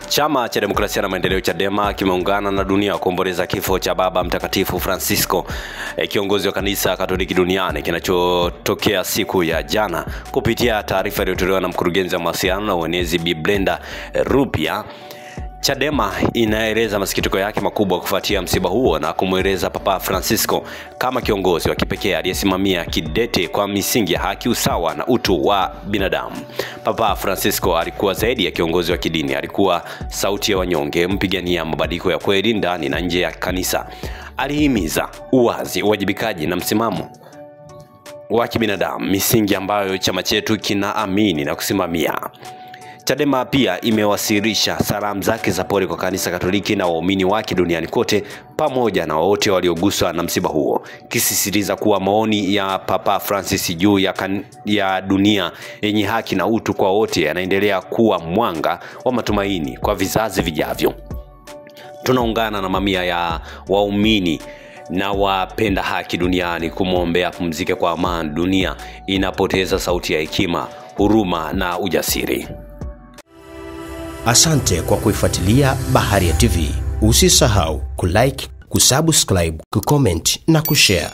Chama cha Demokrasia na Maendeleo Chadema kimeungana na dunia kuomboleza kifo cha Baba Mtakatifu Francisco, kiongozi wa kanisa Katoliki duniani, kinachotokea siku ya jana. Kupitia taarifa iliyotolewa na mkurugenzi wa mawasiliano na uenezi Bi Brenda Rupia, Chadema inaeleza masikitiko yake makubwa kufuatia msiba huo na kumweleza Papa Francisco kama kiongozi wa kipekee aliyesimamia kidete kwa misingi ya haki, usawa na utu wa binadamu. Papa Francisco alikuwa zaidi ya kiongozi wa kidini, alikuwa sauti ya wanyonge, mpigania mabadiliko ya kweli ndani na nje ya kanisa. Alihimiza uwazi, uwajibikaji na msimamo wa kibinadamu, misingi ambayo chama chetu kinaamini na kusimamia. Chadema pia imewasilisha salamu zake za pole kwa kanisa Katoliki na waumini wake duniani kote pamoja na wote walioguswa na msiba huo, kisisitiza kuwa maoni ya Papa Francis juu ya dunia yenye haki na utu kwa wote yanaendelea kuwa mwanga wa matumaini kwa vizazi vijavyo. Tunaungana na mamia ya waumini na wapenda haki duniani kumwombea pumzike kwa amani. Dunia inapoteza sauti ya hekima, huruma na ujasiri. Asante kwa kuifuatilia Baharia TV. Usisahau kulike, kusubscribe, kucomment na kushare.